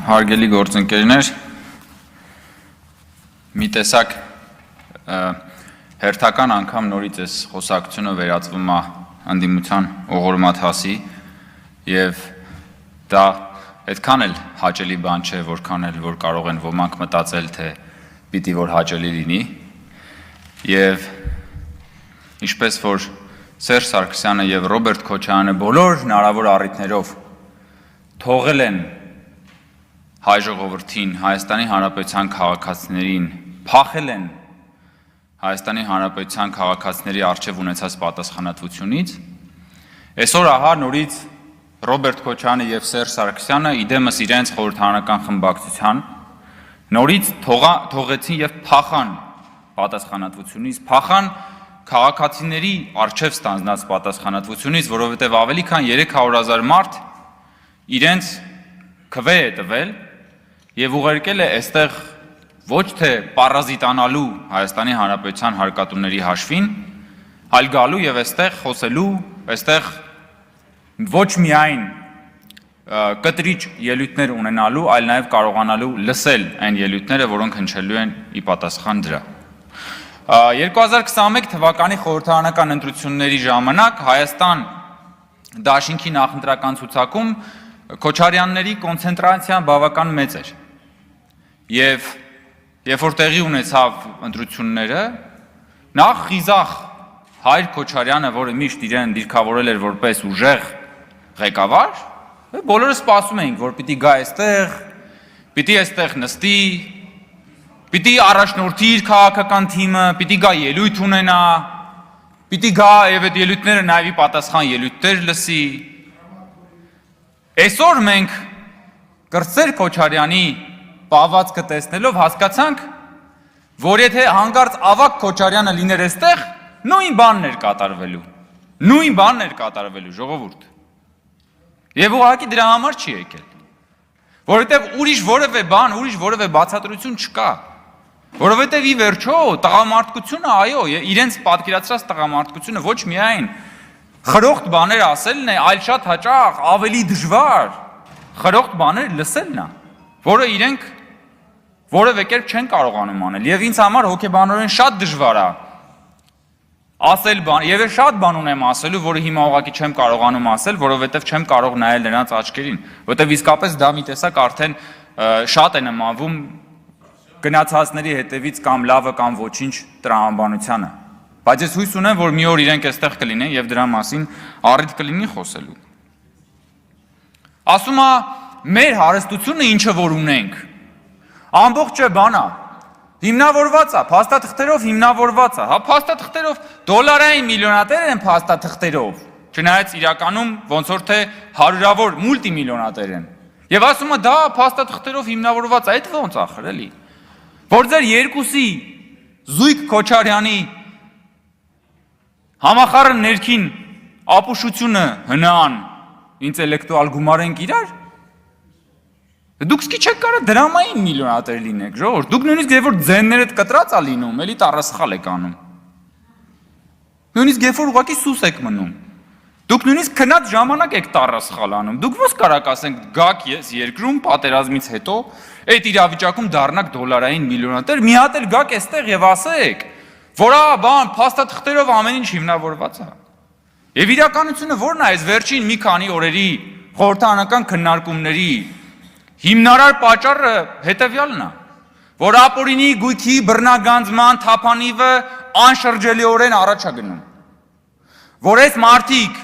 Հարգելի գործընկերներ, մի տեսակ հերթական անգամ նորից այս խոսակցությունը վերածվում է ընդդիմության օղորմաթասի եւ դա այդքան էլ հաճելի բան չէ, որքան էլ որ կարող են ոմանք մտածել, թե պիտի որ հաճելի լինի եւ ինչպես որ Սերժ Սարգսյանը եւ Ռոբերտ Քոչարյանը բոլոր հնարավոր առիթներով թողել են հայ ժողովրդին, Հայաստանի Հանրապետության քաղաքացիներին, փախել են Հայաստանի Հանրապետության քաղաքացիների առջև ունեցած պատասխանատվությունից, այսօր ահա նորից Ռոբերտ Քոչարյանը եւ Սերժ Սարգսյանը իդեմս իրենց խորհրդարանական խմբակցության նորից թողեցին եւ փախան պատասխանատվությունից, փախան քաղաքացիների առջև ստանձնած պատասխանատվությունից, որովհետեւ ավելի քան 300,000 մարդ իրենց քվե է տվել եւ ուղարկել է այստեղ ոչ թե պարազիտանալու Հայաստանի Հանրապետության հարկատուների հաշվին, այլ գալու եւ այստեղ խոսելու, այստեղ ոչ միայն կտրիչ ելույթներ ունենալու, այլ նաեւ կարողանալու լսել այն ելույթները, որոնք հնչելու են ի պատասխան դրա։ 2021 թվականի խորհրդարանական ընտրությունների ժամանակ Հայաստան դաշինքի նախընտրական ցուցակում Քոչարյանների կոնցենտրացիան բավական մեծ էր եւ երբ որ տեղի ունեցավ ընտրությունները նախ խիզախ Հայր Քոչարյանը, որը միշտ իրեն դիրքավորել էր որպես ուժեղ ղեկավար, բոլորը սպասում էինք, որ պիտի գա այստեղ, պիտի այստեղ նստի, պիտի առաջնորդի իր քաղաքական թիմը, պիտի գա ելույթ ունենա, պիտի գա եւ այդ ելույթները նաեւ պատասխան ելույթներ լսի։ Այսօր մենք Կրծեր Քոչարյանի պահվածքը տեսնելով հասկացանք, որ եթե հանկարծ Ավագ Քոչարյանը լիներ այստեղ, նույն բանն էր կատարվելու, ժողովուրդ։ Եվ ուղղակի դրա համար չի եկել, որովհետև ուրիշ որևէ բան, ուրիշ որևէ բացատրություն չկա, որովհետև ի վերջո տղամարդկությունը, այո, իրենց պատկերացրած տղամարդկությունը ոչ միայն խրոխտ բաներ ասելն է, այլ շատ հաճախ ավելի դժվար խրոխտ բաներ լսելն է, որը իրենք որևէ կերպ չեն կարողանում անել, եւ ինձ համար հոգեբանորեն շատ դժվար է ասել բան, եւ շատ բան ունեմ ասելու, որը հիմա ուղղակի չեմ կարողանում ասել, որովհետեւ չեմ կարող նայել նրանց աչքերին, որովհետեւ իսկապես դա մի տեսակ արդեն շատ է նմանվում գնացածների հետևից կամ լավը կամ ոչինչ տրամաբանությանը, բայց ես հույս ունեմ, որ մի օր իրենք այստեղ կլինեն եւ դրա մասին առիթ կլինի խոսելու։ Ասում է մեր հարստությունը ինչը որ ունենք, ամբողջը բանա, հիմնավորված է, փաստաթղթերով հիմնավորված է, հա փաստաթղթերով դոլարային միլիոնատեր են փաստաթղթերով, չնայած իրականում ոնց որ թե հարյուրավոր մուլտիմիլիոնատեր են։ Եվ ասում է դա փաստաթղթերով հիմնավորված է, այդ ոնց ախր էլի։ Որ ձեր երկուսի Զույգ Քոչարյանի համախառն ներքին ապուշությունը հնան ինտելեկտուալ գումարենք իրար, դուք սկի չեք կարա դրամային միլիոնատեր լինեք, ժողովուրդ, դուք նույնիսկ երբ որ ձեններդ կտրած է լինում, էլի տառասխալ եք անում, նույնիսկ երբ որ ուղղակի սուս եք մնում, դուք նույնիսկ քնած ժամանակ եք տառասխալ անում, դուք ո՞ս կարաք ասենք գաք ես երկրում պատերազմից հետո այդ իրավիճակում դառնաք դոլարային միլիոնատեր, մի հատ էլ գաք այստեղ եւ ասեք, որ բան փաստաթղթերով ամեն ինչ հիմնավորված է։ Եվ իրականությունը ո՞րն է այս վերջին մի քանի օրերի խորհրդարանական քննարկումների հիմնարար պատճառը հետևյալն է, որ ապօրինի գույքի բռնագանձման թափանիվը անշրջելիորեն առաջ է գնում, որ այս մարդիկ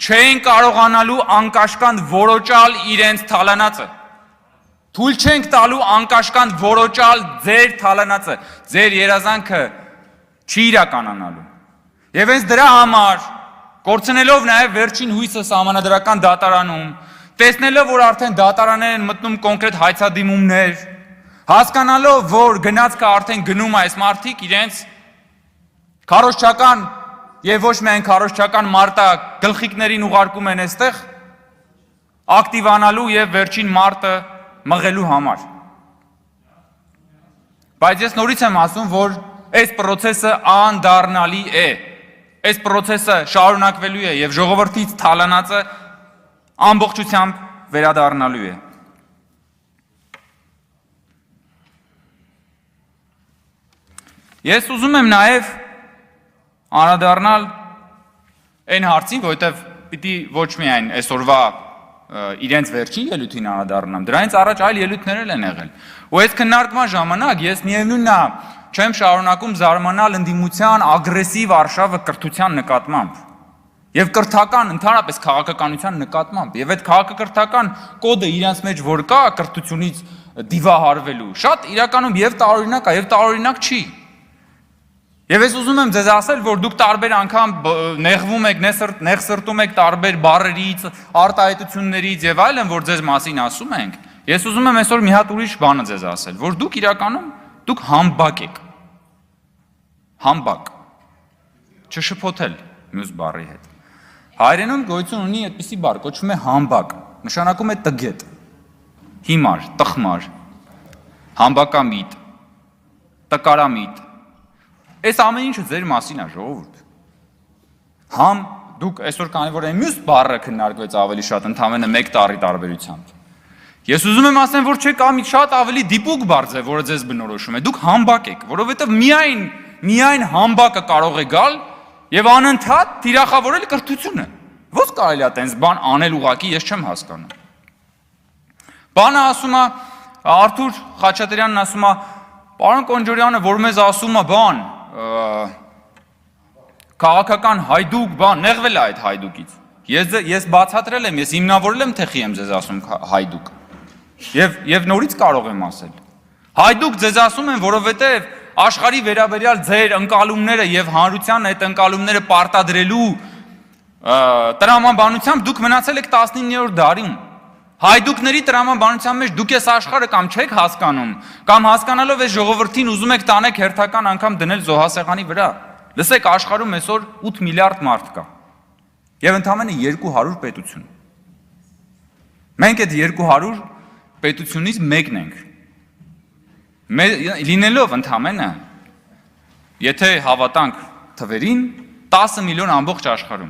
չեն կարողանալու անկաշկանդ որոճալ իրենց թալանածը, թույլ չենք տալու անկաշկանդ որոճալ ձեր թալանածը, ձեր երազանքը չի իրականանալու։ Եվ հենց դրա համար, կորցնելով նաև վերջին հույսը սահմանադրական դատարանում, տեսնելով, որ արդեն դատարաններ են մտնում կոնկրետ հայցադիմումներ, հասկանալով, որ գնացքը արդեն գնում է այս մարդիկ իրենց քարոզչական եւ ոչ միայն քարոզչական մարտա գլխիկներին ուղարկում են այստեղ ակտիվանալու եւ վերջին մարտը մղելու համար։ Բայց ես նորից եմ ասում, որ այս process-ը անդառնալի է, այս process-ը շարունակվելու է եւ ժողովրդից թալանածը ամբողջությամբ վերադառնալու է։ Ես ուզում եմ նաև անդրադառնալ այն հարցին, որովհետև պիտի ոչ միայն այսօրվա իրենց վերջին ելույթին անդրադառնամ, դրանից առաջ այլ ելույթներ են եղել։ Ու այս քննարկման ժամանակ ես միևնույնն է չեմ շարունակում զարմանալ ընդդիմության ագրեսիվ արշավը կրթության նկատմամբ եւ կրթական ընդհանրապես քաղաքականության նկատմամբ եւ այդ քաղաքակրթական կոդը իրենց մեջ որ կա կրթությունից դիվահարվելու շատ իրականում եւ տարօրինակ է եւ տարօրինակ չի։ Եվ ես ուզում եմ ձեզ ասել, որ դուք տարբեր անգամ նեղվում եք, նեղսրտում եք տարբեր բառերից, արտահայտություններից եւ այլն, որ ձեզ մասին ասում ենք։ Ես ուզում եմ այսօր մի հատ ուրիշ բանը ձեզ ասել, որ դուք իրականում դուք համբակ եք։ Համբակ։ Չշփոթել մյուս բառի հետ։ Հայերենում գոյություն ունի այդպիսի բառ, կոչվում է համբակ, նշանակում է տգետ, հիմար, տխմար, համբակամիտ, տկարամիտ։ Այս ամեն ինչը ձեր մասին է, ժողովուրդ։ Համ դուք այսօր քանի որ այն մյուս բառը քննարկվեց ավելի շատ ընդամենը 1 տարի տարբերությամբ։ Ես ուզում եմ ասեմ, որ չէ կա մի շատ ավելի դիպուկ բառ է, որը ձեզ բնորոշում է։ Դուք համբակ եք, որովհետև միայն համբակը կարող է գալ եւ անընդհատ թիրախավորել կրթությունը։ Ո՞ց կարելի է տենց բան անել ուղակի, ես չեմ հասկանում։ Բանը ասում է Արթուր Խաչատրյանն ասում է, պարոն Կոնջորյանը, որ մեզ ասում է բան, քաղաքական հայդուկ բան, նեղվել է այդ հայդուկից։ Ես բացատրել եմ, ես հիմնավորել եմ, թե խի եմ ձեզ ասում հայդուկ։ Եվ նորից կարող եմ ասել։ Հայդուկ ձեզ ասում եմ, որովհետև աշխարհի վերաբերյալ ձեր ընկալումները եւ հանրության այդ ընկալումները պարտադրելու տրամաբանությամբ դուք մնացել եք 19-րդ դարում։ Հայդուկների տրամաբանության մեջ դուք ես աշխարհը կամ չեք հասկանում, կամ հասկանալով այս ժողովրդին ուզում եք տանեք հերթական անգամ դնել զոհասեղանի վրա։ Լսեք, աշխարհում այսօր 8 միլիարդ մարդ կա։ Եվ ընդամենը 200 պետություն։ Մենք այդ 200 պետությունից մեկն ենք։ Լինելով ընդամենը, եթե հավատանք թվերին, 10 միլիոն ամբողջ աշխարհում։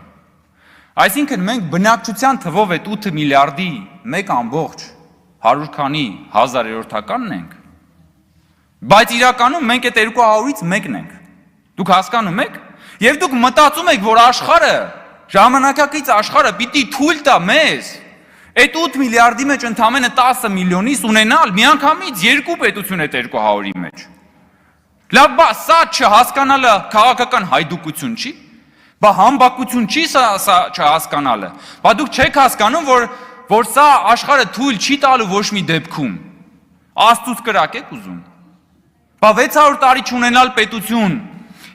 Այսինքն մենք բնակչության թվով այդ 8 միլիարդի 1.100 քանի հազարերորդականն ենք, բայց իրականում մենք այդ 200-ից մեկն ենք։ Դուք հասկանում եք։ Եվ դուք մտածում եք, որ աշխարհը, ժամանակակից աշխարհը պիտի թույլ տա մեզ այդ 8 միլիարդի մեջ ընդամենը 10 միլիոնից ունենալ միանգամից 2 պետություն այդ 200-ի մեջ։ Լավ, բա սա չհասկանալը քաղաքական հայդուկություն չի։ Բա համբակություն չի սա չհասկանալը։ Բա դուք չեք հասկանում, որ սա աշխարհը թույլ չի տալու ոչ մի դեպքում։ Աստծուց կրակ եք ուզում։ Բա 600 տարի չունենալ պետություն,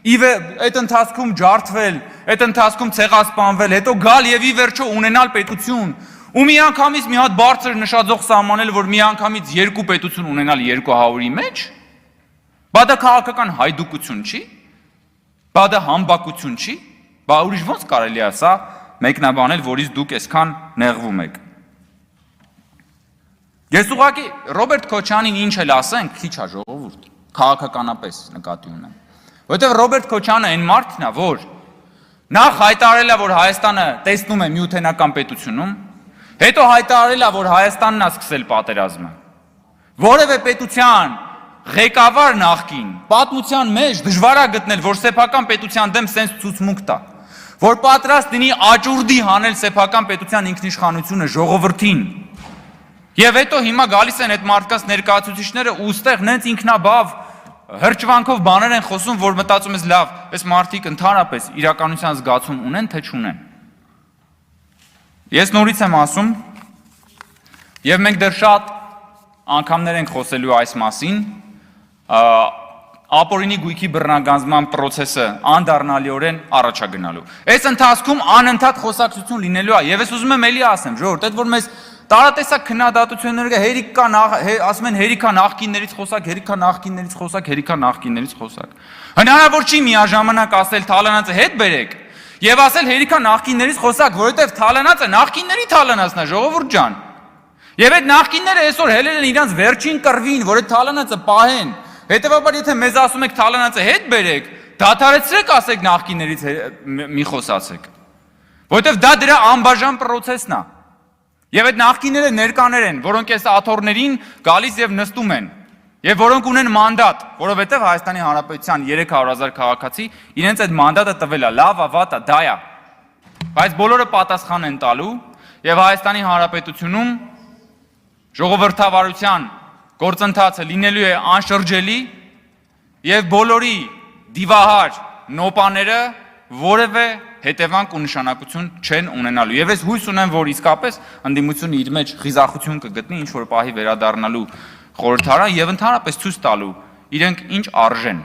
այդ ընթացքում ջարդվել, այդ ընթացքում ցեղասպանվել, հետո գալ եւ ի վերջո ունենալ պետություն, ու միանգամից մի հատ բարձր նշաձող սահմանել, որ միանգամից 2 պետություն ունենալ 200-ի մեջ։ Բա դա քաղաքական հայդուկություն չի։ Բա դա համբակություն չի։ Բա ուրիշ ոնց կարելի է սա մեկնաբանել, որից դուք այսքան նեղվում եք։ Ես ուղղակի Ռոբերտ Քոչանին ինչ էլ ասենք, քիչ է ժողովուրդ, քաղաքականապես նկատի ունեմ։ Որտեղ Ռոբերտ Քոչյանը այն մարդն է, որ նախ հայտարարել է, որ Հայաստանը տեսնում է միութենական պետությունում, հետո հայտարարել է, որ Հայաստանն է սկսել պատերազմը։ Որևէ պետության ղեկավար նախկին պատմության մեջ դժվար է գտնել, որ սեփական պետության դեմ սենց ցուցմունք տա, որ պատրաստ լինի աճուրդի հանել սեփական պետության ինքնիշխանությունը ժողովրդին։ Եվ հետո հիմա գալիս են այդ մարդկանց ներկայացուցիչները ու ստեղ նենց ինքնաբավ հրճվանքով բաներ են խոսում, որ մտածում ես լավ, այս մարդիկ ընդհանրապես իրականության զգացում ունեն, թե չունեն։ Ես նորից եմ ասում, եւ մենք դեռ շատ անգամներ ենք խոսելու այս մասին, ապօրինի գույքի բռնագանձման process-ը անդառնալիորեն առաջ է գնալու։ Այս ընթացքում անընդհատ խոսակցություն լինելու է, եւ ես ուզում եմ էլի ասեմ, ժողովուրդ, այդ որ մեզ տարատեսակ քննադատությունները հերիքա ասում են հերիքա նախկիններից խոսակ, հերիքա նախկիններից խոսակ, հերիքա նախկիններից խոսակ։ Հնարավոր չի միաժամանակ ասել Թալանացը հետ բերեք եւ ասել հերիքա նախկիններից խոսակ, որովհետեւ Թալանացը նախկինների Թալանացն է, ժողովուրդ ջան։ Եվ այդ նախկինները այսօր հելել են իրանց վերջին կռվին, որ այդ Թալանացը պահեն։ Հետևաբար եթե մեզ ասում եք Թալանացը հետ բերեք, դադարեցրեք ասեք նախկիններից մի խոսացեք։ Որովհետեւ դա դրա անբաժան process-ն է։ Եվ այդ նախկինները ներկաներ են, որոնք այս աթոռներին գալիս եւ նստում են։ Եվ որոնք ունեն մանդատ, որովհետև Հայաստանի Հանրապետության 300,000 քաղաքացի իրենց այդ մանդատը տվել է, լավ է, վատ է, դա է։ Բայց բոլորը պատասխան են տալու եւ Հայաստանի Հանրապետությունում ժողովրդավարության գործընթացը լինելու է անշրջելի եւ բոլորի դիվահար նոպաները որևէ հետևանք ու նշանակություն չեն ունենալու։ Եվ ես հույս ունեմ, որ իսկապես ընդդիմությունը իր մեջ խիզախություն կգտնի ինչ որ պահի վերադառնալու խորհրդարան եւ ընդհանրապես ցույց տալու իրենք ինչ արժեն։